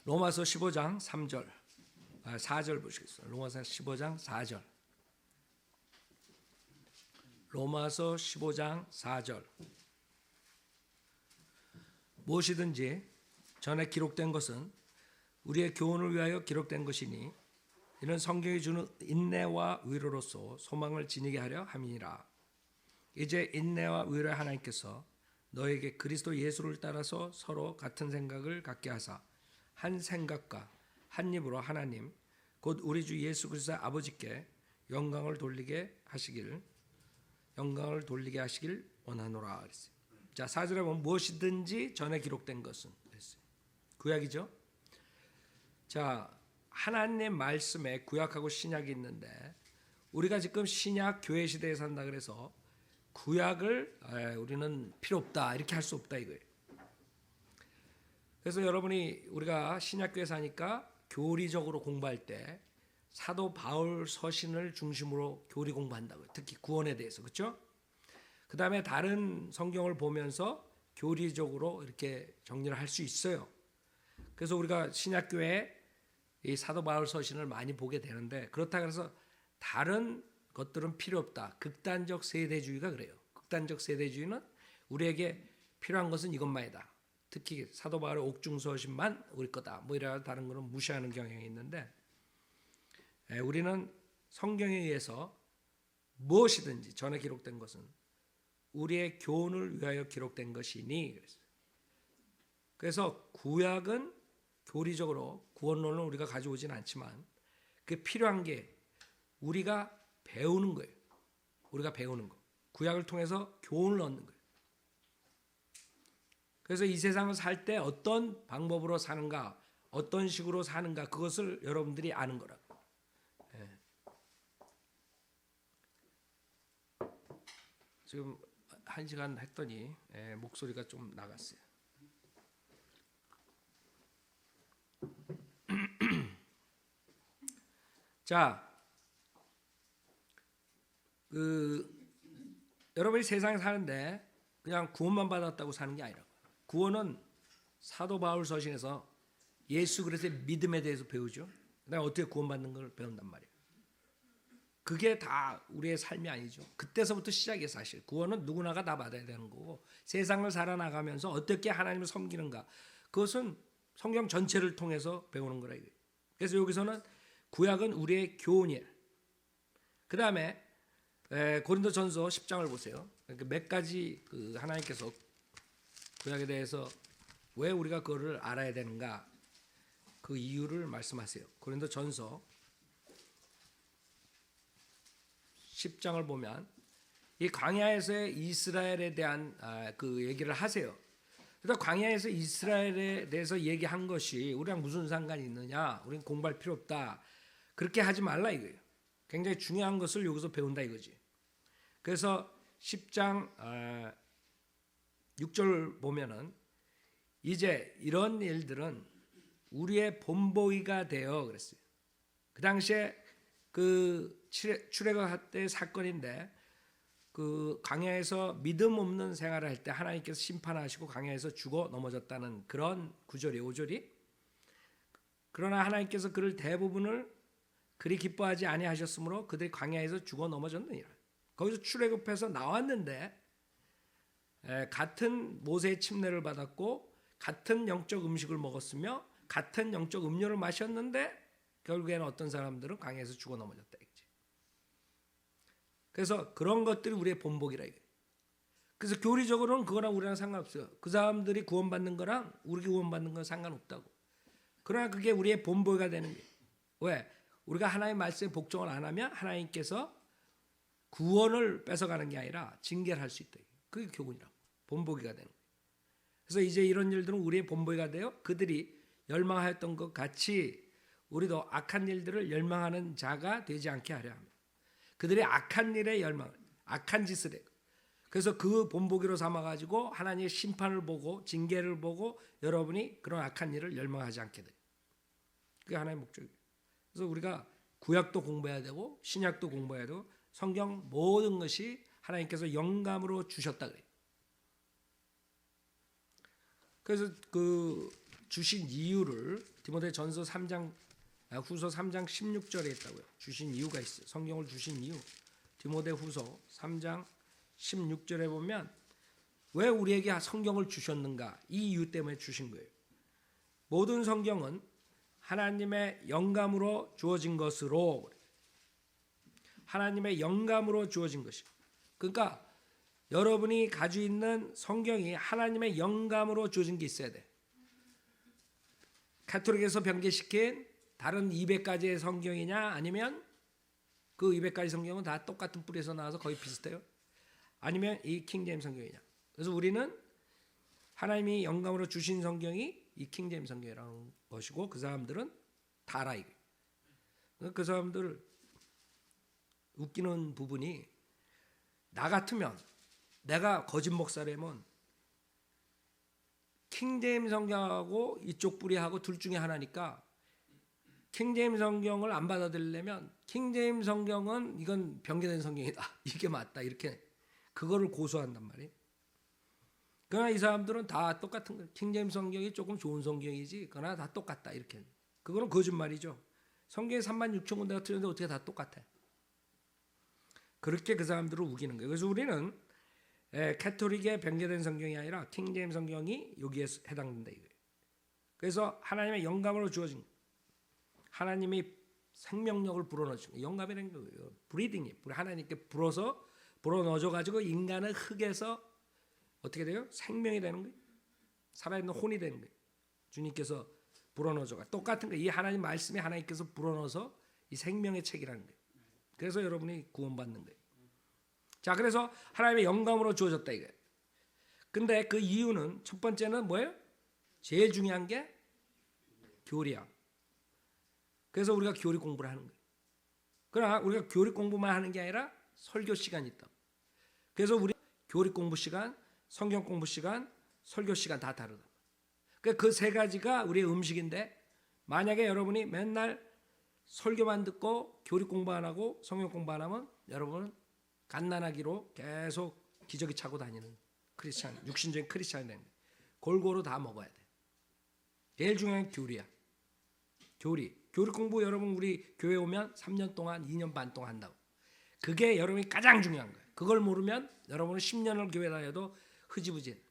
로마서 15장 3절, 4절 보시겠어요. 로마서 15장 4절. 로마서 15장 4절. 무엇이든지 전에 기록된 것은 우리의 교훈을 위하여 기록된 것이니 이는 성경이 주는 인내와 위로로서 소망을 지니게 하려 함이니라. 이제 인내와 위로의 하나님께서 너에게 그리스도 예수를 따라서 서로 같은 생각을 갖게 하사 한 생각과 한 입으로 하나님 곧 우리 주 예수 그리스도의 아버지께 영광을 돌리게 하시길 원하노라 그랬어요. 자, 4절에 보면 무엇이든지 전에 기록된 것은 그랬어요. 구약이죠. 자, 하나님 말씀에 구약하고 신약이 있는데 우리가 지금 신약 교회 시대에 산다 그래서 구약을 우리는 필요 없다 이렇게 할 수 없다 이거예요. 그래서 여러분이 우리가 신약교회 사니까 교리적으로 공부할 때 사도 바울 서신을 중심으로 교리 공부한다고요. 특히 구원에 대해서. 그렇죠? 그 다음에 다른 성경을 보면서 교리적으로 이렇게 정리를 할 수 있어요. 그래서 우리가 신약교회에 이 사도 바울 서신을 많이 보게 되는데 그렇다고 해서 다른 것들은 필요 없다. 극단적 세대주의가 그래요. 극단적 세대주의는 우리에게 필요한 것은 이것만이다. 특히 사도 바울의 옥중서신만 우리 거다. 뭐 이래야 다른 거는 무시하는 경향이 있는데 우리는 성경에 의해서 무엇이든지 전에 기록된 것은 우리의 교훈을 위하여 기록된 것이니 그랬어요. 그래서 구약은 교리적으로 구원론을 우리가 가져오진 않지만 그 필요한 게 우리가 배우는 거예요. 우리가 배우는 거. 구약을 통해서 교훈을 얻는 거예요. 그래서 이 세상을 살 때 어떤 방법으로 사는가, 어떤 식으로 사는가 그것을 여러분들이 아는 거라고. 지금 1시간 했더니 목소리가 좀 나갔어요. 자, 여러분이 세상에 사는데 그냥 구원만 받았다고 사는 게 아니라 구원은 사도 바울 서신에서 예수 그리스도의 믿음에 대해서 배우죠. 그다음에 어떻게 구원받는 걸 배운단 말이에요. 그게 다 우리의 삶이 아니죠. 그때서부터 시작이에요. 사실 구원은 누구나가 다 받아야 되는 거고 세상을 살아나가면서 어떻게 하나님을 섬기는가 그것은 성경 전체를 통해서 배우는 거라 이거예요. 그래서 여기서는 구약은 우리의 교훈이에요. 그 다음에 고린도전서 10장을 보세요. 몇 가지 하나님께서 구약에 대해서 왜 우리가 그거를 알아야 되는가 그 이유를 말씀하세요. 고린도전서 10장을 보면 이 광야에서의 이스라엘에 대한 그 얘기를 하세요. 그래서 광야에서 이스라엘에 대해서 얘기한 것이 우리랑 무슨 상관이 있느냐? 우리는 공부할 필요 없다. 그렇게 하지 말라 이거예요. 굉장히 중요한 것을 여기서 배운다 이거지. 그래서 10장 6절 보면은 이제 이런 일들은 우리의 본보기가 되어 그랬어요. 그 당시에 그 출애굽할 때 사건인데 그 광야에서 믿음 없는 생활을 할 때 하나님께서 심판하시고 광야에서 죽어 넘어졌다는 그런 구절이 5절이. 그러나 하나님께서 그를 대부분을 그리 기뻐하지 아니하셨으므로 그들이 광야에서 죽어 넘어졌느니라. 거기서 출애굽해서 나왔는데 같은 모세의 침례를 받았고 같은 영적 음식을 먹었으며 같은 영적 음료를 마셨는데 결국에는 어떤 사람들은 광야에서 죽어 넘어졌다 이거지. 그래서 그런 것들이 우리의 본보기라 이거예요. 그래서 교리적으로는 그거랑 우리랑 상관없어요. 그 사람들이 구원받는 거랑 우리 구원받는 건 상관없다고. 그러나 그게 우리의 본보기가 되는 거예요. 왜? 우리가 하나님의 말씀에 복종을 안 하면 하나님께서 구원을 뺏어가는 게 아니라 징계를 할 수 있다. 그게 교훈이라고. 본보기가 되는 거예요. 그래서 이제 이런 일들은 우리의 본보기가 되어 그들이 열망하였던 것 같이 우리도 악한 일들을 열망하는 자가 되지 않게 하려 합니다. 그들이 악한 일에 열망을, 악한 짓을 해요. 그래서 그 본보기로 삼아가지고 하나님의 심판을 보고 징계를 보고 여러분이 그런 악한 일을 열망하지 않게 돼요. 그게 하나의 목적이에요. 그래서 우리가 구약도 공부해야 되고 신약도 공부해야 되고 성경 모든 것이 하나님께서 영감으로 주셨다 그래요. 그래서 그 주신 이유를 디모데전서 3장 후서 3장 16절에 있다고요. 주신 이유가 있어요. 성경을 주신 이유. 디모데후서 3장 16절에 보면 왜 우리에게 성경을 주셨는가? 이 이유 때문에 주신 거예요. 모든 성경은 하나님의 영감으로 주어진 것으로, 하나님의 영감으로 주어진 것이고, 그러니까 여러분이 가지고 있는 성경이 하나님의 영감으로 주어진 게 있어야 돼. 가톨릭에서 변개시킨 다른 200가지의 성경이냐, 아니면 그 200가지 성경은 다 똑같은 뿌리에서 나와서 거의 비슷해요, 아니면 이 킹제임스 성경이냐. 그래서 우리는 하나님이 영감으로 주신 성경이 이 킹제임스 성경이라는 것이고, 그 사람들은 다 알아. 그 사람들 웃기는 부분이, 나 같으면, 내가 거짓 목사라면 킹제임스 성경하고 이쪽 뿌리하고 둘 중에 하나니까 킹제임스 성경을 안 받아들이려면 킹제임스 성경은 이건 변개된 성경이다, 이게 맞다, 이렇게 그거를 고수한단 말이에요. 그러나 이 사람들은 다 똑같은 거예요. 킹제임스 성경이 조금 좋은 성경이지, 그러나 다 똑같다, 이렇게. 그거는 거짓말이죠. 성경에 36,000군데가 틀렸는데 어떻게 다 똑같아? 그렇게 그 사람들을 우기는 거예요. 그래서 우리는 가톨릭의 변개된 성경이 아니라 킹제임스 성경이 여기에 해당된다, 이거예요. 그래서 하나님의 영감으로 주어진, 하나님이 생명력을 불어넣으신, 영감이라는 거예요. 브리딩이, 하나님께 불어넣어줘 가지고 인간을 흙에서 어떻게 돼요? 생명이 되는 거예요. 살아있는 혼이 되는 거예요. 주님께서 불어넣어줘가 똑같은 거예요. 이 하나님 말씀이 하나님께서 불어넣어서 이 생명의 책이라는 거예요. 그래서 여러분이 구원받는 거예요. 자, 그래서 하나님의 영감으로 주어졌다, 이거예요. 근데 그 이유는, 첫 번째는 뭐예요? 제일 중요한 게 교리야. 그래서 우리가 교리 공부를 하는 거예요. 그러나 우리가 교리 공부만 하는 게 아니라 설교 시간이 있다. 그래서 우리 교리 공부 시간, 성경 공부 시간, 설교 시간 다 다르다. 그 세 가지가 우리의 음식인데, 만약에 여러분이 맨날 설교만 듣고 교리 공부 안 하고 성경 공부 안 하면 여러분은 갓난아기로 계속 기저귀 차고 다니는 크리스찬, 육신적인 크리스찬이 되는 거예요. 골고루 다 먹어야 돼. 제일 중요한 교리야. 교리 공부 여러분 우리 교회 오면 3년 동안 2년 반 동안 한다고. 그게 여러분이 가장 중요한 거예요. 그걸 모르면 여러분은 10년을 교회 다녀도 흐지부지.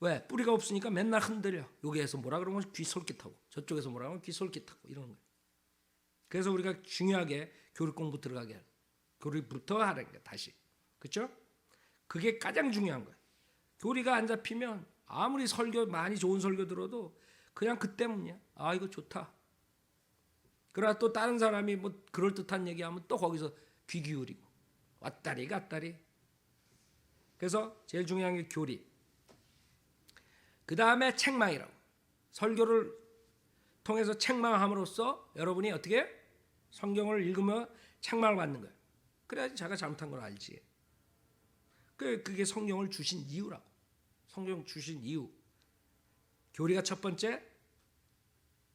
왜? 뿌리가 없으니까 맨날 흔들려. 여기에서 뭐라 그러면 귀 솔깃하고, 저쪽에서 뭐라 그러면 귀 솔깃하고, 이러는 거예요. 그래서 우리가 중요하게 교리 공부 들어가게 하는, 교리부터 하는 거예요. 다시. 그렇죠? 그게 가장 중요한 거예요. 교리가 안 잡히면 아무리 설교 많이 좋은 설교 들어도 그냥 그 때문이야. 아, 이거 좋다. 그러나 또 다른 사람이 뭐 그럴듯한 얘기하면 또 거기서 귀 기울이고 왔다리 갔다리. 그래서 제일 중요한 게 교리. 그 다음에 책망이라고. 설교를 통해서 책망함으로써 여러분이 어떻게 성경을 읽으면 책망을 받는 거예요. 그래야지 자기가 잘못한 걸 알지. 그게 성경을 주신 이유라고. 성경 주신 이유. 교리가 첫 번째,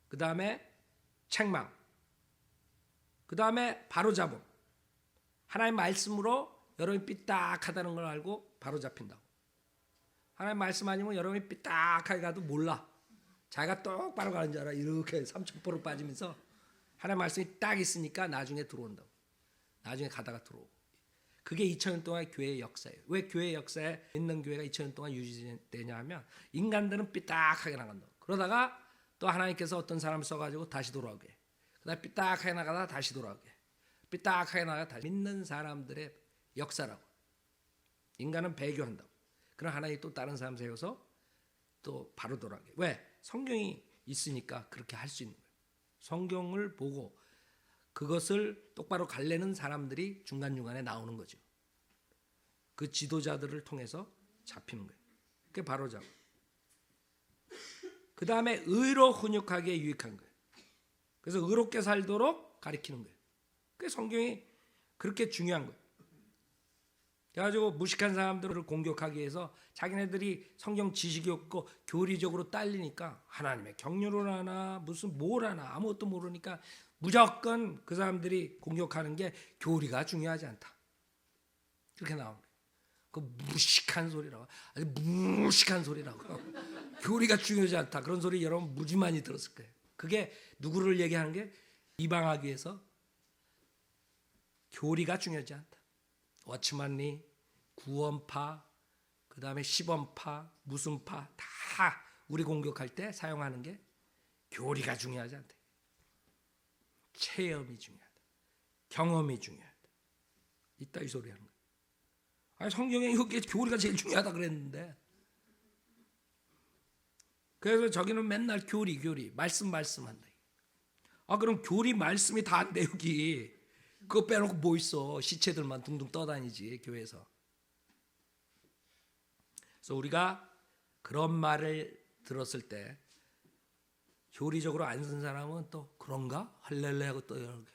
그 다음에 책망, 그 다음에 바로잡음. 하나님 말씀으로 여러분이 삐딱하다는 걸 알고 바로잡힌다고. 하나님 말씀 아니면 여러분이 삐딱하게 가도 몰라. 자기가 똑바로 가는 줄 알아. 이렇게 삼천포로 빠지면서 하나님 말씀이 딱 있으니까 나중에 들어온다고. 나중에 가다가 들어오고. 그게 2000년 동안 교회의 역사예요. 왜 교회의 역사에 있는 교회가 2000년 동안 유지되냐 하면 인간들은 삐딱하게 나간다고. 그러다가 또 하나님께서 어떤 사람을 써가지고 다시 돌아오게. 그다음에 삐딱하게 나가다가 다시 돌아오게. 삐딱하게 나가다가 다시. 믿는 사람들의 역사라고. 인간은 배교한다고. 그럼 하나님이 또 다른 사람 세워서 또 바로 돌아오게. 왜? 성경이 있으니까 그렇게 할 수 있는 거예요. 성경을 보고 그것을 똑바로 갈래는 사람들이 중간중간에 나오는 거죠. 그 지도자들을 통해서 잡히는 거예요. 그게 바로 잡고. 그 다음에 의로 훈육하기에 유익한 거예요. 그래서 의롭게 살도록 가르치는 거예요. 그게 성경이 그렇게 중요한 거예요. 그래가지고 무식한 사람들을 공격하기 위해서 자기네들이 성경 지식이 없고 교리적으로 딸리니까 하나님의 경륜을 하나 무슨 뭘 하나 아무것도 모르니까 무조건 그 사람들이 공격하는 게 교리가 중요하지 않다. 그렇게 나온 거예요. 그 무식한 소리라고. 아주 무식한 소리라고. 교리가 중요하지 않다. 그런 소리 여러분 무지 많이 들었을 거예요. 그게 누구를 얘기하는 게 이방하기 위해서 교리가 중요하지 않다. 워치만리, 구원파, 그 다음에 시범파, 무슨 파 다 우리 공격할 때 사용하는 게 교리가 중요하지 않다. 체험이 중요하다. 경험이 중요하다. 이따 이 소리 하는 거예요. 아니 성경에 이게 교리가 제일 중요하다 그랬는데. 그래서 저기는 맨날 교리 말씀한다. 아 그럼 교리 말씀이 다 안 돼 여기. 그거 빼놓고 뭐 있어. 시체들만 둥둥 떠다니지 교회에서. 그래서 우리가 그런 말을 들었을 때 교리적으로 안 쓴 사람은 또 그런가? 할렐루야 하고 또 이렇게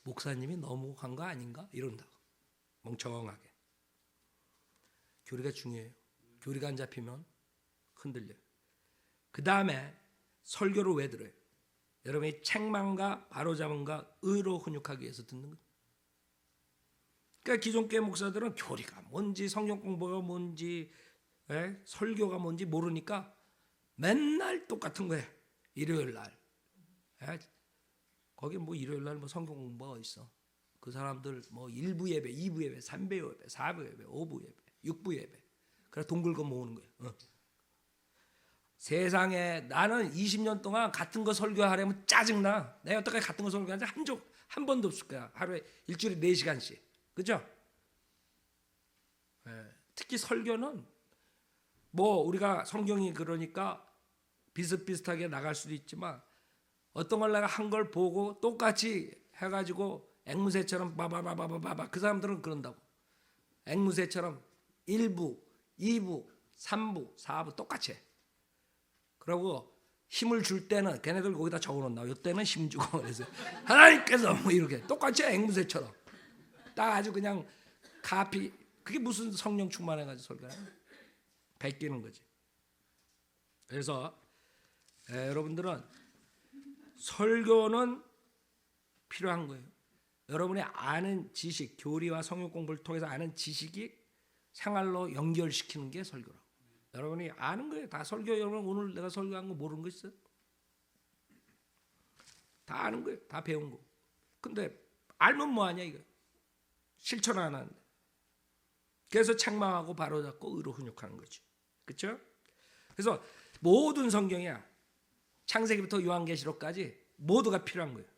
목사님이 너무 한 거 아닌가? 이런다고. 멍청하게. 교리가 중요해요. 교리가 안 잡히면 흔들려요. 그 다음에 설교를 왜 들어요? 여러분이 책망과 바로잡음과 의로 훈육하기 위해서 듣는 거예요. 그러니까 기존 교회 목사들은 교리가 뭔지 성경 공부가 뭔지 설교가 뭔지 모르니까 맨날 똑같은 거예요. 일요일 날. 거기 뭐 일요일 날 뭐 성경 공부가 있어. 그 사람들 뭐 1부 예배, 2부 예배, 3부 예배, 4부 예배, 5부 예배, 6부 예배. 그래 돈 긁어 모으는 거예요. 세상에 나는 20년 동안 같은 거 설교하려면 짜증나. 내가 여태까지 같은 거 설교한 적 한 번도 없을 거야. 하루에 일주일에 4시간씩. 그죠? 특히 설교는 뭐 우리가 성경이 그러니까 비슷비슷하게 나갈 수도 있지만 어떤 걸 내가 한 걸 보고 똑같이 해가지고 앵무새처럼 바바바바바바 그 사람들은 그런다고. 앵무새처럼 1부, 2부, 3부, 4부 똑같이 해. 그러고 힘을 줄 때는 걔네들 거기다 적어놓는다. 이때는 힘 주고 그래서 하나님께서 뭐 이렇게 똑같이 앵무새처럼 딱 아주 그냥 카피. 그게 무슨 성령 충만해가지고 설교야? 베끼는 거지. 그래서 여러분들은 설교는 필요한 거예요. 여러분이 아는 지식, 교리와 성경 공부를 통해서 아는 지식이 생활로 연결시키는 게 설교라고. 여러분이 아는 거예요. 다 설교. 여러분 오늘 내가 설교한 거 모르는 거 있어요? 다 아는 거예요. 다 배운 거. 근데 알면 뭐하냐 이거. 실천 안 하는데. 그래서 책망하고 바로잡고 의로 훈육하는 거지. 그렇죠? 그래서 모든 성경이야. 창세기부터 요한계시록까지 모두가 필요한 거예요.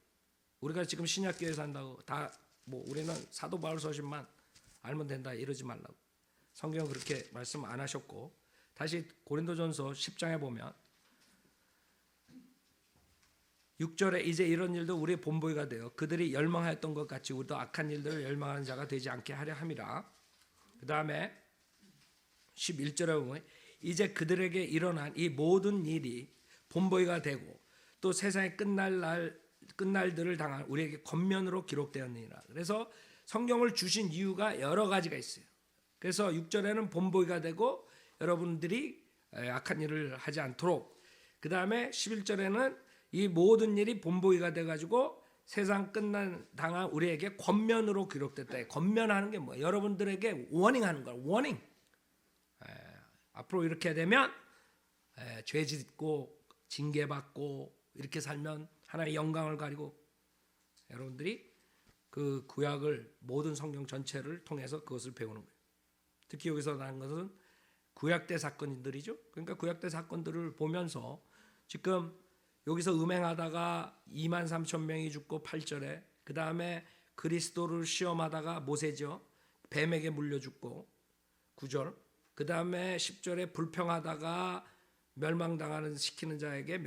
우리가 지금 신약교회에서 한다고 다 뭐 우리는 사도 바울 서신만 알면 된다 이러지 말라고. 성경은 그렇게 말씀 안 하셨고 다시 고린도전서 10장에 보면 6절에 이제 이런 일도 우리의 본보기가 되어 그들이 열망하였던 것 같이 우리도 악한 일들을 열망하는 자가 되지 않게 하려 함이라. 그 다음에 11절에 보면 이제 그들에게 일어난 이 모든 일이 본보기가 되고 또 세상의 끝날들을 당한 우리에게 겉면으로 기록되었느니라. 그래서 성경을 주신 이유가 여러 가지가 있어요. 그래서 6절에는 본보기가 되고 여러분들이 악한 일을 하지 않도록, 그 다음에 11절에는 이 모든 일이 본보기가 돼가지고 세상 끝난 당한 우리에게 겉면으로 기록됐다. 겉면하는 게 뭐예요? 여러분들에게 워닝하는 거야. 워닝. 앞으로 이렇게 되면 죄 짓고 징계받고 이렇게 살면 하나님의 영광을 가리고, 여러분들이 그 구약을 모든 성경 전체를 통해서 그것을 배우는 거예요. 특히 여기서 나온 것은 구약 때 사건들이죠. 그러니까 구약 때 사건들을 보면서 지금 여기서 음행하다가 23,000명이 죽고 8절에, 그 다음에 그리스도를 시험하다가 모세죠. 뱀에게 물려 죽고 9절, 그 다음에 10절에 불평하다가 멸망당하는 시키는 자에게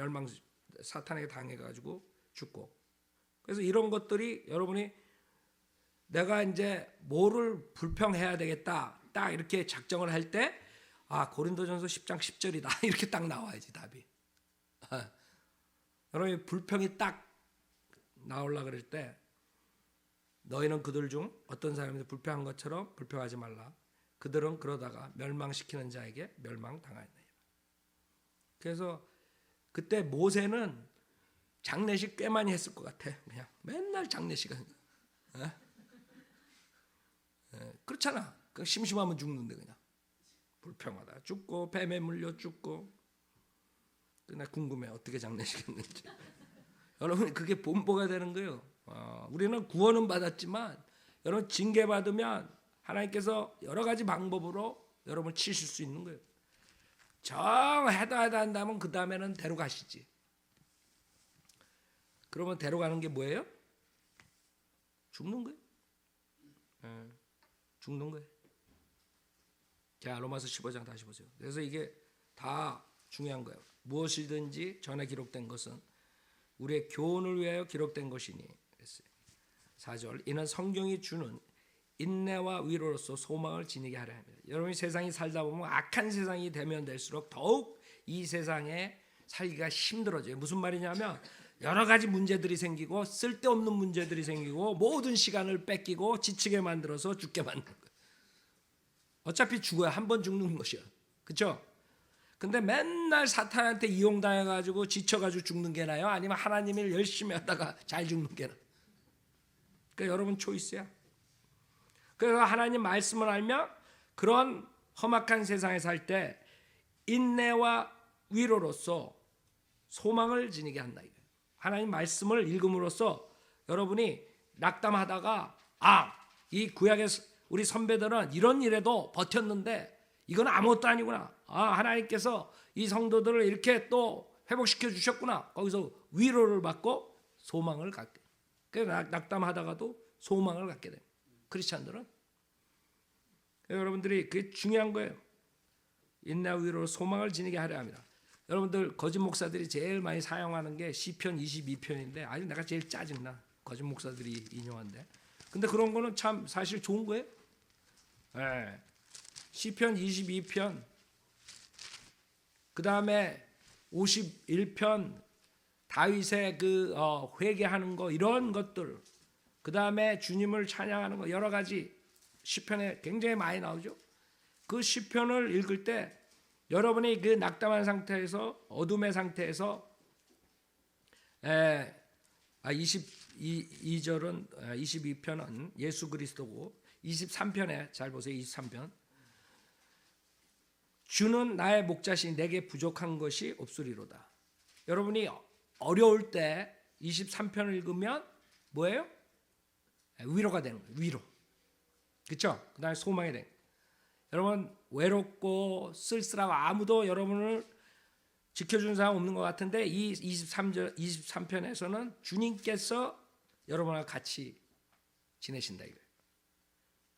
사탄에게 당해가지고 죽고. 그래서 이런 것들이 여러분이 내가 이제 뭐를 불평해야 되겠다 딱 이렇게 작정을 할 때 고린도전서 10장 10절이다 이렇게 딱 나와야지 답이. 여러분이 불평이 딱 나오려고 그럴 때 너희는 그들 중 어떤 사람이 불평한 것처럼 불평하지 말라. 그들은 그러다가 멸망시키는 자에게 멸망당하였느니라. 그래서 그때 모세는 장례식 꽤 많이 했을 것 같아. 그냥 맨날 장례식 하는 거야. 그렇잖아. 그 심심하면 죽는데 그냥 불평하다 죽고 뱀에 물려 죽고. 나 궁금해 어떻게 장례식했는지. 여러분 그게 본보가 되는 거예요. 우리는 구원은 받았지만 여러분 징계 받으면 하나님께서 여러 가지 방법으로 여러분 치실 수 있는 거예요. 정 해다 한다면 그 다음에는 데려가시지. 그러면 데려가는 게 뭐예요? 죽는 거예요. 죽는 거예요. 자, 로마서 15장 다시 보세요. 그래서 이게 다 중요한 거예요. 무엇이든지 전에 기록된 것은 우리의 교훈을 위하여 기록된 것이니. 그랬어요. 4절 이는 성경이 주는 인내와 위로로서 소망을 지니게 하려 합니다. 여러분이 세상이 살다 보면 악한 세상이 되면 될수록 더욱 이 세상에 살기가 힘들어져요. 무슨 말이냐면 여러 가지 문제들이 생기고 쓸데없는 문제들이 생기고 모든 시간을 뺏기고 지치게 만들어서 죽게 만드는 거예요. 어차피 죽어야 한 번 죽는 것이야. 그렇죠? 근데 맨날 사탄한테 이용당해가지고 지쳐가지고 죽는 게 나요? 아니면 하나님 일 열심히 하다가 잘 죽는 게 나요? 그러니까 여러분 초이스야. 그래서 하나님 말씀을 알면 그런 험악한 세상에 살 때 인내와 위로로서 소망을 지니게 한다. 하나님 말씀을 읽음으로써 여러분이 낙담하다가 이 구약의 우리 선배들은 이런 일에도 버텼는데 이건 아무것도 아니구나. 하나님께서 이 성도들을 이렇게 또 회복시켜 주셨구나. 거기서 위로를 받고 소망을 갖게. 그래서 낙담하다가도 소망을 갖게 됩니다. 크리스찬들은. 여러분들이 그게 중요한 거예요. 인내와 위로로 소망을 지니게 하려 합니다. 여러분들 거짓 목사들이 제일 많이 사용하는 게 시편 22편인데 아주 내가 제일 짜증나. 거짓 목사들이 인용한데. 근데 그런 거는 참 사실 좋은 거예요. 네. 시편 22편 그 다음에 51편 다윗의 그 회개하는 거 이런 것들 그 다음에 주님을 찬양하는 거 여러 가지 시편에 굉장히 많이 나오죠. 그 시편을 읽을 때 여러분이 그 낙담한 상태에서 어둠의 상태에서 22절은 22편은 예수 그리스도고 23편에 잘 보세요. 23편 주는 나의 목자시니 내게 부족한 것이 없으리로다. 여러분이 어려울 때 23편을 읽으면 뭐예요? 위로가 되는 거예요. 위로. 그렇죠? 그 다음에 소망이 되는 거예요. 여러분 외롭고 쓸쓸하고 아무도 여러분을 지켜주는 사람 없는 것 같은데 이 23편에서는 주님께서 여러분과 같이 지내신다 이거예요.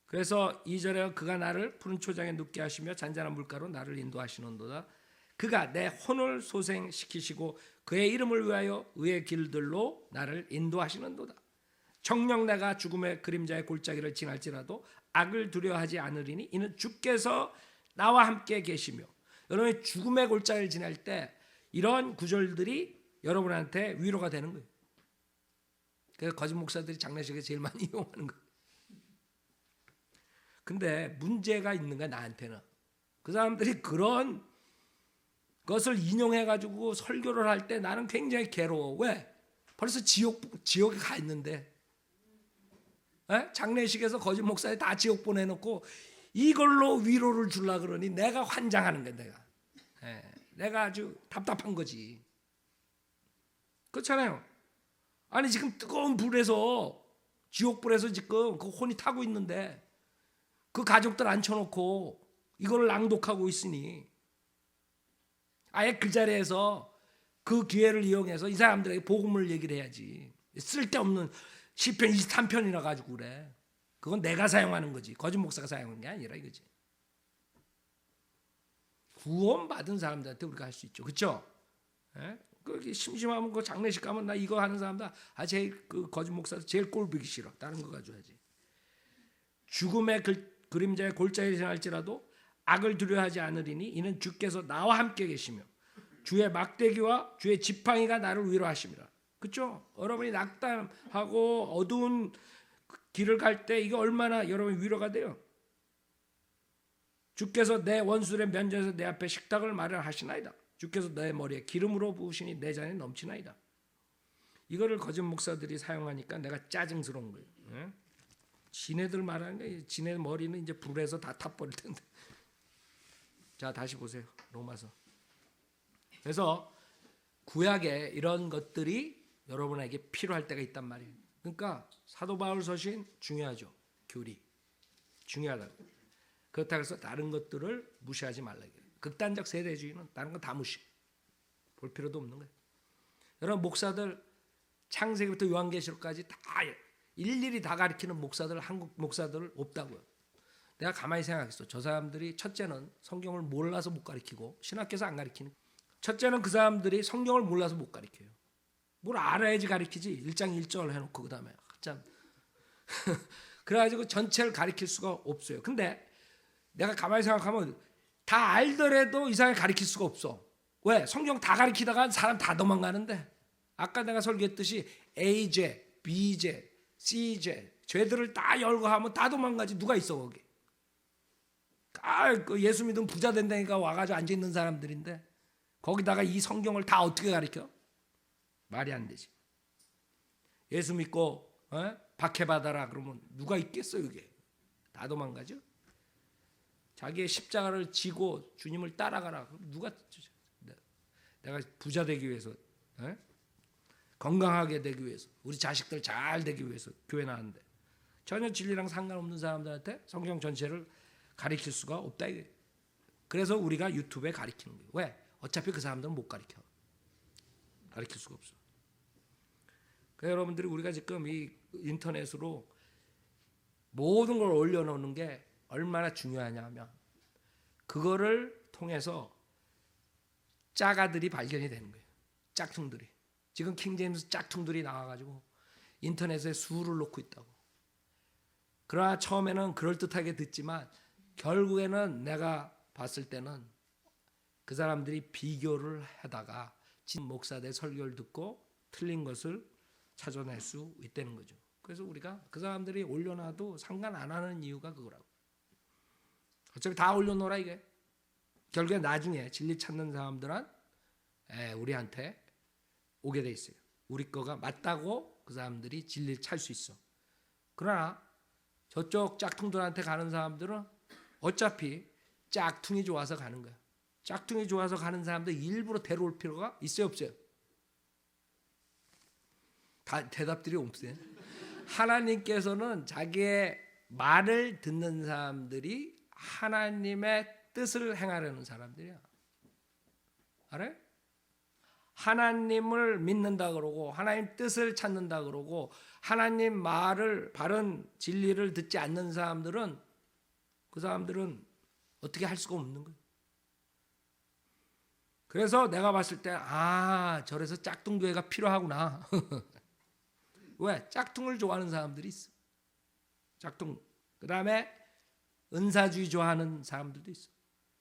그래서 2절에 그가 나를 푸른 초장에 눕게 하시며 잔잔한 물가로 나를 인도하시는도다. 그가 내 혼을 소생시키시고 그의 이름을 위하여 의의 길들로 나를 인도하시는도다. 정녕 내가 죽음의 그림자의 골짜기를 지날지라도 악을 두려워하지 않으리니 이는 주께서 나와 함께 계시며. 여러분이 죽음의 골짜기를 지날 때 이런 구절들이 여러분한테 위로가 되는 거예요. 그래서 거짓 목사들이 장례식에 제일 많이 이용하는 거예요. 근데 문제가 있는 거야 나한테는. 그 사람들이 그런 것을 인용해가지고 설교를 할 때 나는 굉장히 괴로워. 왜? 벌써 지옥에 가 있는데 장례식에서 거짓 목사에 다 지옥 보내놓고 이걸로 위로를 주려고 그러니 내가 환장하는 거야. 내가 아주 답답한 거지. 그렇잖아요. 아니 지금 뜨거운 불에서 지옥불에서 지금 그 혼이 타고 있는데 그 가족들 앉혀놓고 이걸 낭독하고 있으니 아예 그 자리에서 그 기회를 이용해서 이 사람들에게 복음을 얘기를 해야지. 쓸데없는 시편 23편이나 가지고 그래. 그건 내가 사용하는 거지. 거짓 목사가 사용하는 게 아니라 이거지. 구원받은 사람들한테 우리가 할 수 있죠. 그렇죠? 그 심심하면 그 장례식 가면 나 이거 하는 사람들 제일 그 거짓 목사 제일 꼴 보기 싫어. 다른 거 가져야지. 죽음의 그림자의 골짜기에 지날지라도 악을 두려워하지 않으리니 이는 주께서 나와 함께 계시며 주의 막대기와 주의 지팡이가 나를 위로하심이라. 그렇죠? 여러분이 낙담하고 어두운 길을 갈 때 이게 얼마나 여러분 위로가 돼요. 주께서 내 원수의 면전에서 내 앞에 식탁을 마련하시나이다. 주께서 내 머리에 기름으로 부으시니 내 잔이 넘치나이다. 이거를 거짓 목사들이 사용하니까 내가 짜증스러운 거예요. 지네들 말하는 게 지네 머리는 이제 불에서 다 타버릴 텐데. 자, 다시 보세요. 로마서. 그래서 구약에 이런 것들이 여러분에게 필요할 때가 있단 말이에요. 그러니까 사도 바울 서신 중요하죠. 교리 중요하다고. 그렇다고 해서 다른 것들을 무시하지 말라. 극단적 세대주의는 다른 거 다 무시. 볼 필요도 없는 거예요. 여러분 목사들 창세기부터 요한계시록까지 다 일일이 다 가르치는 목사들, 한국 목사들 없다고요. 내가 가만히 생각했어. 저 사람들이 첫째는 성경을 몰라서 못 가르치고 신학교에서 안 가르치는. 첫째는 그 사람들이 성경을 몰라서 못 가르쳐요. 뭘 알아야지 가르치지. 1장 1절 해놓고 그 다음에 참. 그래가지고 전체를 가르칠 수가 없어요. 근데 내가 가만히 생각하면 다 알더라도 이상하게 가르칠 수가 없어. 왜? 성경 다 가르치다가 사람 다 도망가는데. 아까 내가 설교했듯이 A죄, B죄, C죄 죄들을 다 열거하면 다 도망가지. 누가 있어 거기. 그 예수 믿으면 부자 된다니까 와가지고 앉아있는 사람들인데 거기다가 이 성경을 다 어떻게 가르쳐? 말이 안 되지. 예수 믿고 박해받아라 그러면 누가 있겠어 여기. 다 도망가죠. 자기의 십자가를 지고 주님을 따라가라. 누가 내가 부자 되기 위해서 건강하게 되기 위해서 우리 자식들 잘 되기 위해서 교회 나왔는데 전혀 진리랑 상관없는 사람들한테 성경 전체를 가르칠 수가 없다 이게. 그래서 우리가 유튜브에 가르치는 거예요. 왜? 어차피 그 사람들은 못 가르칠 수가 없어. 그래서 여러분들이 우리가 지금 이 인터넷으로 모든 걸 올려놓는 게 얼마나 중요하냐면 그거를 통해서 짜가들이 발견이 되는 거예요. 짝퉁들이. 지금 킹제임스 짝퉁들이 나와가지고 인터넷에 수를 놓고 있다고. 그러나 처음에는 그럴듯하게 듣지만 결국에는 내가 봤을 때는 그 사람들이 비교를 하다가 진 목사들 설교를 듣고 틀린 것을 찾아낼 수 있다는 거죠. 그래서 우리가 그 사람들이 올려놔도 상관 안 하는 이유가 그거라고. 어차피 다 올려놓으라 이게. 결국에 나중에 진리 찾는 사람들은 우리한테 오게 돼 있어요. 우리 거가 맞다고 그 사람들이 진리를 찾을 수 있어. 그러나 저쪽 짝퉁들한테 가는 사람들은 어차피 짝퉁이 좋아서 가는 거야. 짝퉁이 좋아서 가는 사람들 일부러 데려올 필요가 있어요 없어요? 다 대답들이 없어요. 하나님께서는 자기의 말을 듣는 사람들이 하나님의 뜻을 행하려는 사람들이야. 알아요? 하나님을 믿는다 그러고 하나님 뜻을 찾는다 그러고 하나님 말을 바른 진리를 듣지 않는 사람들은 그 사람들은 어떻게 할 수가 없는 거예요. 그래서 내가 봤을 때 저래서 짝퉁교회가 필요하구나. 왜? 짝퉁을 좋아하는 사람들이 있어. 짝퉁. 그 다음에 은사주의 좋아하는 사람들도 있어.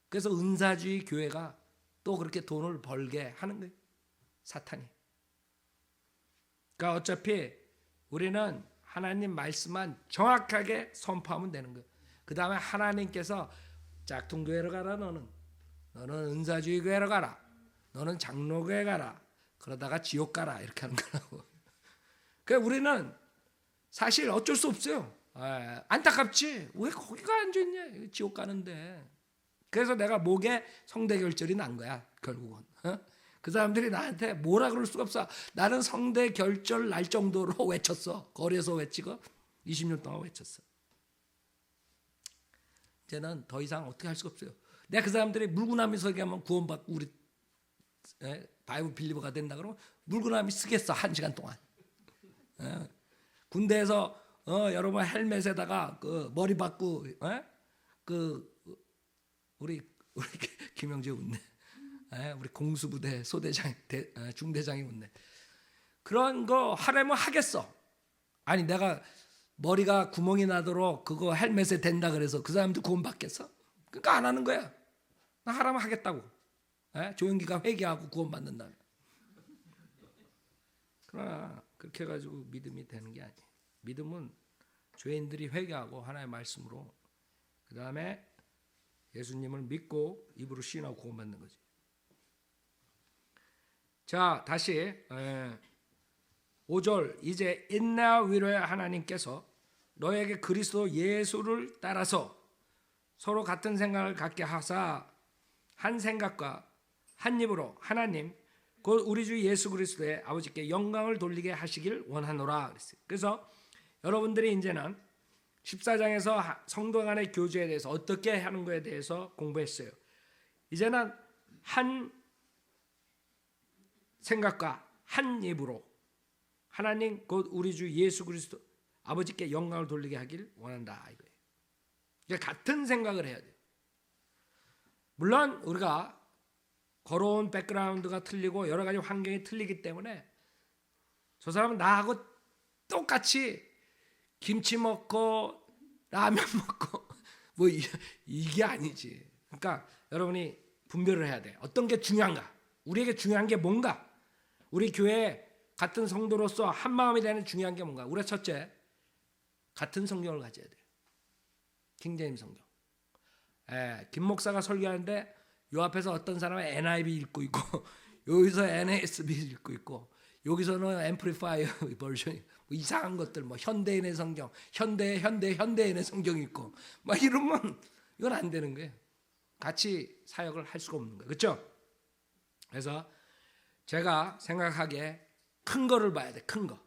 그래서 은사주의 교회가 또 그렇게 돈을 벌게 하는 거예요. 사탄이. 그러니까 어차피 우리는 하나님 말씀만 정확하게 선포하면 되는 거예요. 그 다음에 하나님께서 짝퉁교회로 가라 너는 은사주의 교회로 가라. 너는 장로교회 가라. 그러다가 지옥 가라. 이렇게 하는 거라고. 그러니까 우리는 사실 어쩔 수 없어요. 안타깝지. 왜 거기가 앉아있냐. 지옥 가는데. 그래서 내가 목에 성대결절이 난 거야. 결국은. 그 사람들이 나한테 뭐라 그럴 수가 없어. 나는 성대결절 날 정도로 외쳤어. 거리에서 외치고 20년 동안 외쳤어. 이제는 더 이상 어떻게 할 수가 없어요. 내가 그 사람들이 물구나무 서게 하면 구원받고 우리 바이블 빌리버가 된다 그러면 물구나무 쓰겠어. 1시간 동안. 군대에서 여러분 헬멧에다가 그 머리 박고 우리 김영재 웃네. 우리 공수부대 소대장 중대장이 웃네. 그런 거 하려면 하겠어. 아니 내가 머리가 구멍이 나도록 그거 헬멧에 댄다 그래서 그 사람도 구원받겠어? 그러니까 안 하는 거야. 나 하라면 하겠다고. 조영기가 회개하고 구원받는다면. 그러나 그렇게 해가지고 믿음이 되는 게 아니에요. 믿음은 죄인들이 회개하고 하나님의 말씀으로 그 다음에 예수님을 믿고 입으로 시인하고 구원받는 거지. 자 다시 5절 이제 인내와 위로의 하나님께서 너에게 그리스도 예수를 따라서 서로 같은 생각을 갖게 하사 한 생각과 한 입으로 하나님 곧 우리 주 예수 그리스도의 아버지께 영광을 돌리게 하시길 원하노라 그랬어요. 그래서 여러분들이 이제는 14장에서 성도 간의 교제에 대해서 어떻게 하는 것에 대해서 공부했어요. 이제는 한 생각과 한 입으로 하나님 곧 우리 주 예수 그리스도 아버지께 영광을 돌리게 하길 원한다 이거예요. 그러니까 같은 생각을 해야 돼요. 물론 우리가 걸어온 백그라운드가 틀리고 여러 가지 환경이 틀리기 때문에 저 사람은 나하고 똑같이 김치 먹고 라면 먹고 뭐 이게 아니지. 그러니까 여러분이 분별을 해야 돼. 어떤 게 중요한가? 우리에게 중요한 게 뭔가? 우리 교회 같은 성도로서 한 마음이 되는 중요한 게 뭔가? 우리가 첫째 같은 성경을 가져야 돼요. 킹제임스 성경. 김 목사가 설교하는데 요 앞에서 어떤 사람은 NIV 읽고 있고 여기서 NASB 읽고 있고 여기서는 앰플리파이어 버전 뭐 이상한 것들 뭐 현대인의 성경, 현대인의 성경 있고 막 이러면 이건 안 되는 거예요. 같이 사역을 할 수가 없는 거예요. 그렇죠? 그래서 제가 생각하기에 큰 거를 봐야 돼. 큰 거.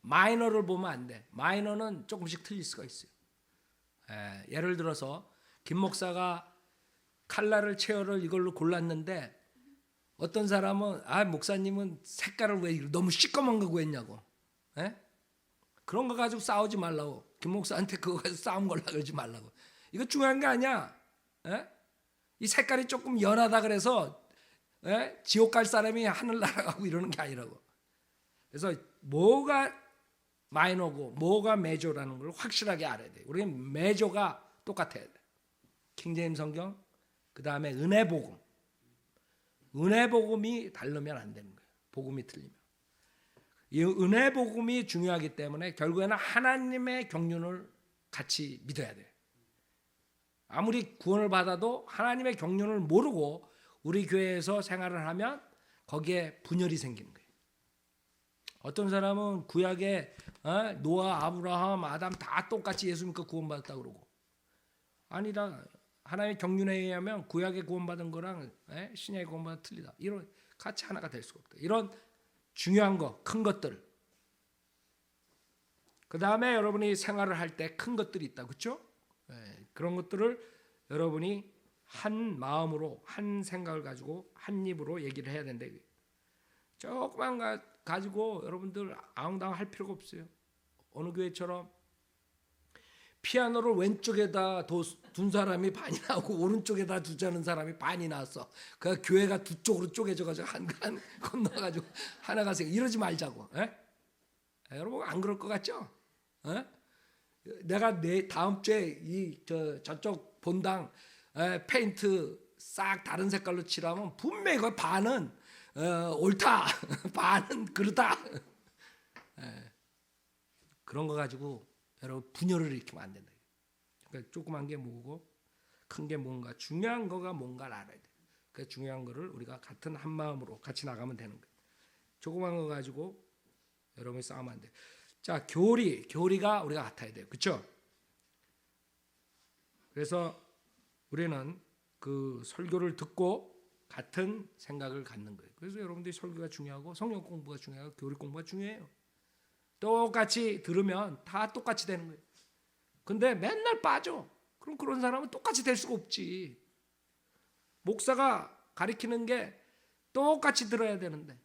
마이너를 보면 안 돼. 마이너는 조금씩 틀릴 수가 있어요. 예를 들어서 김 목사가 칼라를 체어를 이걸로 골랐는데 어떤 사람은 목사님은 색깔을 왜 너무 시꺼먼 거 구했냐고. 그런 거 가지고 싸우지 말라고. 김 목사한테 그거 가지고 싸움 걸라 그러지 말라고. 이거 중요한 게 아니야. 이 색깔이 조금 연하다 그래서 지옥 갈 사람이 하늘 날아가고 이러는 게 아니라고. 그래서 뭐가 마이너고 뭐가 메조라는 걸 확실하게 알아야 돼. 우리는 메조가 똑같아야 돼. 킹제임스 성경, 그 다음에 은혜복음. 은혜복음이 다르면 안 되는 거예요. 복음이 틀리면. 이 은혜복음이 중요하기 때문에 결국에는 하나님의 경륜을 같이 믿어야 돼요. 아무리 구원을 받아도 하나님의 경륜을 모르고 우리 교회에서 생활을 하면 거기에 분열이 생기는 거예요. 어떤 사람은 구약에 노아, 아브라함, 아담 다 똑같이 예수 믿고 구원받았다고 그러고 아니다. 하나님의 경륜에 의하면 구약에 구원받은 거랑 신약에 구원받은 틀리다. 이런 같이 하나가 될 수가 없다. 이런 중요한 거, 큰 것들. 그 다음에 여러분이 생활을 할 때 큰 것들이 있다. 그렇죠? 그런 것들을 여러분이 한 마음으로 한 생각을 가지고 한 입으로 얘기를 해야 된다. 조금만 가지고 여러분들 아웅다웅 할 필요가 없어요. 어느 교회처럼 피아노를 왼쪽에다 둔 사람이 반이 나오고 오른쪽에다 두자는 사람이 반이 나왔어. 그 교회가 두 쪽으로 쪼개져가지고 한 건너가지고 하나가 생 이러지 말자고. 여러분 안 그럴 것 같죠? 내가 다음 주에 저쪽 본당 페인트 싹 다른 색깔로 칠하면 분명히 그 반은 옳다, 반은 그르다. 그런 거 가지고 여러분 분열을 일으키면 안 된다. 그러니까 조그만 게 뭐고 큰 게 뭔가 중요한 거가 뭔가를 알아야 돼. 그 중요한 거를 우리가 같은 한 마음으로 같이 나가면 되는 거예요. 조그만 거 가지고 여러분이 싸우면 안 돼. 자, 교리가 우리가 같아야 돼요. 그렇죠? 그래서 우리는 그 설교를 듣고 같은 생각을 갖는 거예요. 그래서 여러분들이 설교가 중요하고 성경 공부가 중요하고 교리 공부가 중요해요. 똑같이 들으면 다 똑같이 되는 거예요. 근데 맨날 빠져. 그럼 그런 사람은 똑같이 될 수가 없지. 목사가 가르치는 게 똑같이 들어야 되는데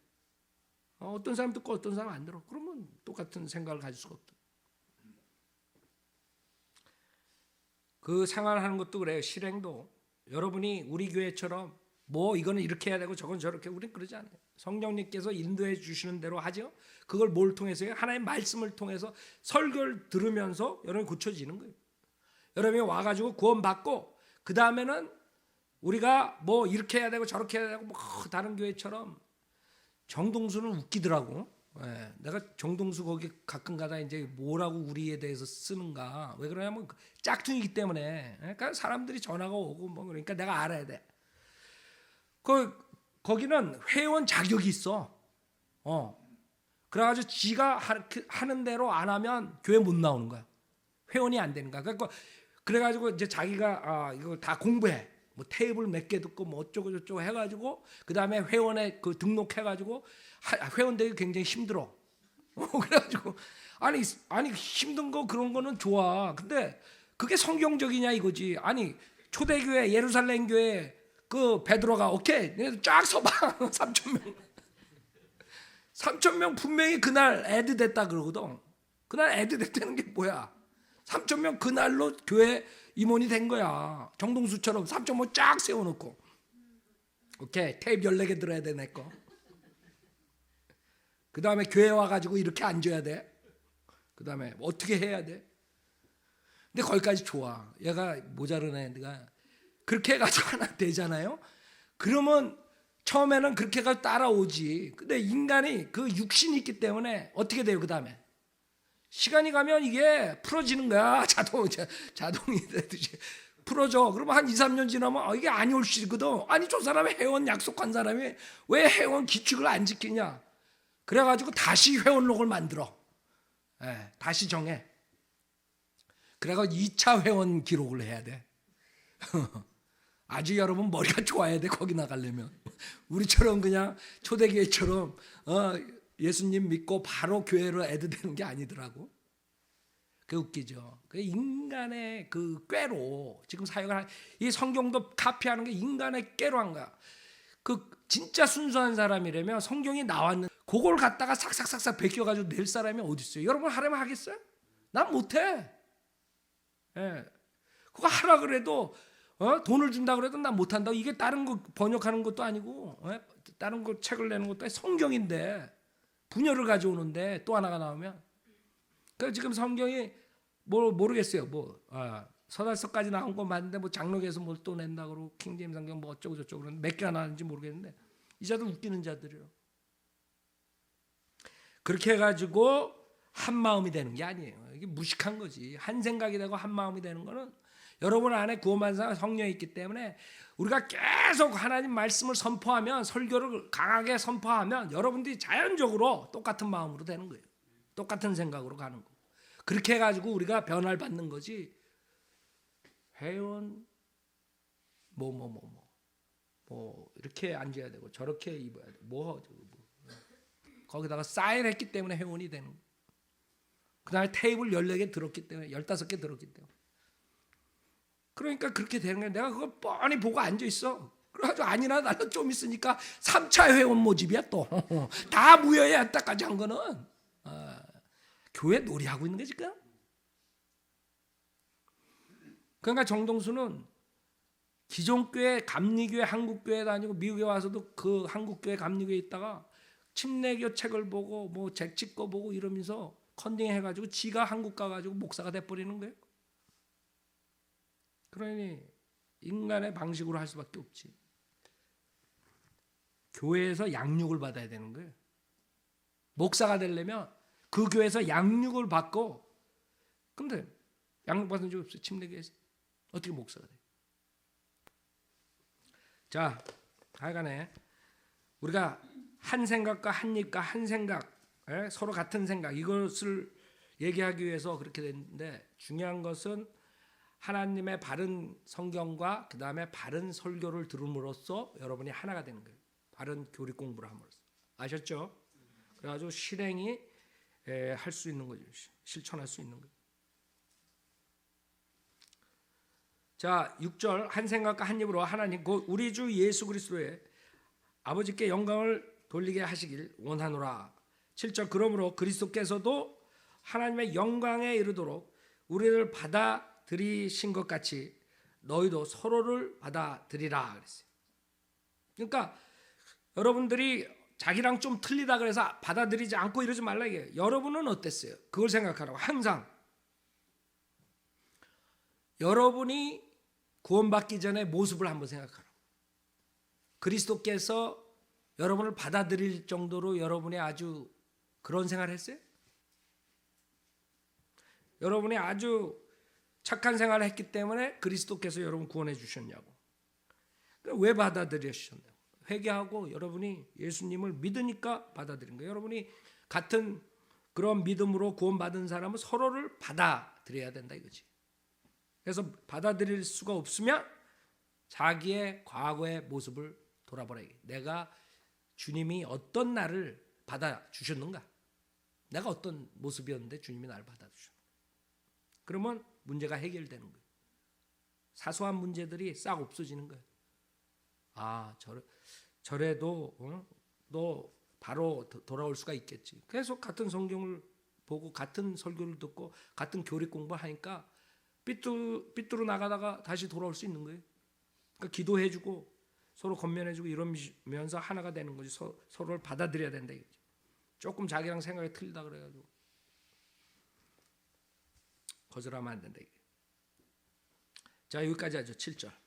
어떤 사람 듣고 어떤 사람 안 들어. 그러면 똑같은 생각을 가질 수가 없다. 그 생활하는 것도 그래요. 실행도. 여러분이 우리 교회처럼 뭐 이거는 이렇게 해야 되고 저건 저렇게 우리는 그러지 않아요. 성령님께서 인도해 주시는 대로 하죠. 그걸 뭘 통해서요? 하나님의 말씀을 통해서 설교를 들으면서 여러분이 고쳐지는 거예요. 여러분이 와가지고 구원받고 그 다음에는 우리가 뭐 이렇게 해야 되고 저렇게 해야 되고 뭐 다른 교회처럼 정동수는 웃기더라고. 내가 정동수 거기 가끔 가다 이제 뭐라고 우리에 대해서 쓰는가. 왜 그러냐면 짝퉁이기 때문에. 그러니까 사람들이 전화가 오고 뭐 그러니까 내가 알아야 돼. 거기는 회원 자격이 있어. 그래가지고 지가 하는 대로 안 하면 교회 못 나오는 거야. 회원이 안 되는 거야. 그래가지고 이제 자기가 이거 다 공부해. 뭐 테이블 몇 개 듣고 뭐 어쩌고 저쩌고 해가지고 그 다음에 회원에 그 등록해가지고 회원 되기 굉장히 힘들어. 그래가지고 아니 힘든 거 그런 거는 좋아. 근데 그게 성경적이냐 이거지. 아니 초대교회 예루살렘 교회 그 베드로가 오케이 쫙 서봐. 3,000명 3,000명 분명히 그날 애드 됐다 그러거든. 그날 애드 됐다는 게 뭐야? 3,000명 그날로 교회 임원이 된 거야. 정동수처럼 3,000명 쫙 세워놓고 오케이 테이프 14개 들어야 돼 내 거. 그 다음에 교회 와가지고 이렇게 앉아야 돼. 그 다음에 어떻게 해야 돼. 근데 거기까지 좋아. 얘가 모자른 애가 그렇게 해가지고 하나 되잖아요. 그러면 처음에는 그렇게 해가지고 따라오지. 근데 인간이 그 육신이 있기 때문에 어떻게 돼요? 그 다음에 시간이 가면 이게 풀어지는 거야. 자동이 되듯이 풀어져. 그러면 한 2, 3년 지나면 이게 안 올 수 있거든. 아니 저 사람이 회원 약속한 사람이 왜 회원 규칙을 안 지키냐. 그래가지고 다시 회원록을 만들어. 다시 정해. 그래가지고 2차 회원 기록을 해야 돼. 아주 여러분 머리가 좋아야 돼. 거기 나가려면. 우리처럼 그냥 초대교회처럼 예수님 믿고 바로 교회로 애드 되는 게 아니더라고. 그게 웃기죠. 그 인간의 그 꾀로 지금 사역을 이 성경도 카피하는 게 인간의 꾀로 한 거야. 그 진짜 순수한 사람이라면 성경이 나왔는 그걸 갖다가 삭삭삭삭 베껴가지고 낼 사람이 어디 있어요? 여러분 하려면 하겠어요? 난 못해. 그거 하라 그래도 돈을 준다 그래도 난 못한다고. 이게 다른 거 번역하는 것도 아니고 다른 거 책을 내는 것도 아니고 성경인데 분열을 가져오는데 또 하나가 나오면 그 지금 성경이 뭐 모르겠어요. 서달서까지 나온 거 맞는데 뭐 장로교에서 뭘 또 낸다 그러고 킹제임 성경 뭐 어쩌고 저쩌고 그러는데 몇 개가 나왔는지 모르겠는데 이 자들 웃기는 자들이에요. 그렇게 해가지고 한 마음이 되는 게 아니에요. 이게 무식한 거지. 한 생각이 되고 한 마음이 되는 거는 여러분 안에 구원받은 성령이 있기 때문에 우리가 계속 하나님 말씀을 선포하면 설교를 강하게 선포하면 여러분들이 자연적으로 똑같은 마음으로 되는 거예요. 똑같은 생각으로 가는 거. 그렇게 해가지고 우리가 변화를 받는 거지. 회원 뭐 이렇게 앉아야 되고 저렇게 입어야 돼. 거기다가 사인했기 때문에 회원이 되는 거예요. 그다음에 테이블 14개 들었기 때문에 15개 들었기 때문에. 그러니까 그렇게 되는 거야. 내가 그걸 뻔히 보고 앉아 있어. 그래가지고 아니나 나는 좀 있으니까 3차 회원 모집이야 또. 다 무효야 여기까지 한 거는. 교회 놀이하고 있는 게 지금. 그러니까 정동수는 기존 교회 감리교회 한국교회 다니고 미국에 와서도 그 한국교회 감리교회에 있다가 침례교 책을 보고 뭐 잭치 거 보고 이러면서 컨닝 해가지고 지가 한국 가가지고 목사가 돼버리는 거예요. 그러니 인간의 방식으로 할 수밖에 없지. 교회에서 양육을 받아야 되는 거예요. 목사가 되려면 그 교회에서 양육을 받고, 근데 양육 받은 적 없어요. 침례교회에서 어떻게 목사가 돼? 자, 하여간에 우리가 한 생각과 한 입과 한 생각, 서로 같은 생각, 이것을 얘기하기 위해서 그렇게 됐는데, 중요한 것은 하나님의 바른 성경과 그 다음에 바른 설교를 들음으로써 여러분이 하나가 되는 거예요. 바른 교리 공부를 함으로써. 아셨죠? 그래가지고 실행이 할 수 있는 거죠. 실천할 수 있는 거예요. 자, 6절 한 생각과 한 입으로 하나님 곧 우리 주 예수 그리스도의 아버지께 영광을 돌리게 하시길 원하노라. 7절 그러므로 그리스도께서도 하나님의 영광에 이르도록 우리를 받아들이신 것 같이 너희도 서로를 받아들이라 그랬어요. 그러니까 여러분들이 자기랑 좀 틀리다 그래서 받아들이지 않고 이러지 말라 이게. 여러분은 어땠어요? 그걸 생각하라고. 항상 여러분이 구원받기 전에 모습을 한번 생각하라고. 그리스도께서 여러분을 받아들일 정도로 여러분이 아주 그런 생활을 했어요? 여러분이 아주 착한 생활을 했기 때문에 그리스도께서 여러분 구원해 주셨냐고. 왜 받아들이셨냐고. 회개하고 여러분이 예수님을 믿으니까 받아들인 거예요. 여러분이 같은 그런 믿음으로 구원받은 사람은 서로를 받아들여야 받아들여야 된다 이거지. 그래서 받아들일 수가 없으면 자기의 과거의 모습을 돌아보라. 내가 주님이 어떤 나를 받아주셨는가? 내가 어떤 모습이었는데 주님이 나를 받아주셨는가? 그러면 문제가 해결되는 거예요. 사소한 문제들이 싹 없어지는 거예요. 아, 저래도 너 바로 돌아올 수가 있겠지. 계속 같은 성경을 보고 같은 설교를 듣고 같은 교리 공부하니까 삐뚤어 나가다가 다시 돌아올 수 있는 거예요. 그러니까 기도해주고 서로 건면해주고 이러면서 하나가 되는 거지. 서로를 받아들여야 된다 이거지. 조금 자기랑 생각이 틀리다 그래가지고 거절하면 안 된다 이게. 자, 여기까지 하죠. 7절.